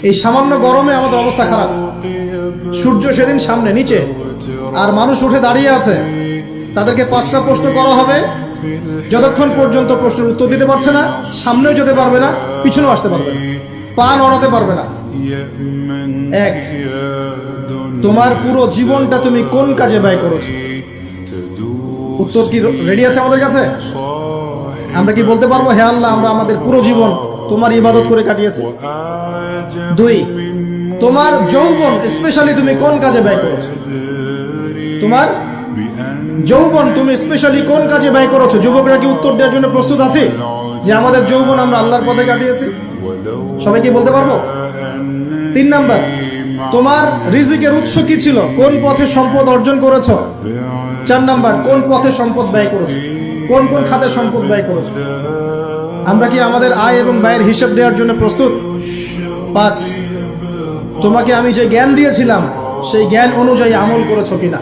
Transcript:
এই সামান্য গরমে আমাদের অবস্থা খারাপ। সূর্য সেদিন সামনে নিচে, আর মানুষ উঠে দাঁড়িয়ে আছে। তাদেরকে 5টা প্রশ্ন করা হবে। যতক্ষণ পর্যন্ত প্রশ্নের উত্তর দিতে পারছে না, সামনেও যেতে পারবে না, পিছনেও আসতে পারবে না, পা নড়াতে পারবে না। এক, তোমার পুরো জীবনটা তুমি কোন কাজে ব্যয় করেছো? উত্তর কি রেডি আছে আমাদের কাছে? আমরা কি বলতে পারবো, হে আল্লাহ, আমরা আমাদের পুরো জীবন তোমার ইবাদত করে কাটিয়েছি? 2, তোমার যৌবন স্পেশালি তুমি কোন কাজে ব্যয় করেছো? তোমার যৌবন তুমি স্পেশালি কোন কাজে ব্যয় করেছো? যুবকরা কি উত্তর দেওয়ার জন্য প্রস্তুত আছে যে আমাদের যৌবন আমরা আল্লাহর পথে কাটিয়েছি? সবাই কি বলতে পারবো? 3 নাম্বার, তোমার রিজিকের উৎস কি ছিল? কোন পথে সম্পদ অর্জন করেছো? 4 নাম্বার, কোন পথে সম্পদ ব্যয় করেছো? কোন কোন খাতে সম্পদ ব্যয় করেছো? আমরা কি আমাদের আয় এবং ব্যয়ের হিসাব দেওয়ার জন্য প্রস্তুত? 5, তোমাকে আমি যে জ্ঞান দিয়েছিলাম সেই জ্ঞান অনুযায়ী আমল করেছো কিনা?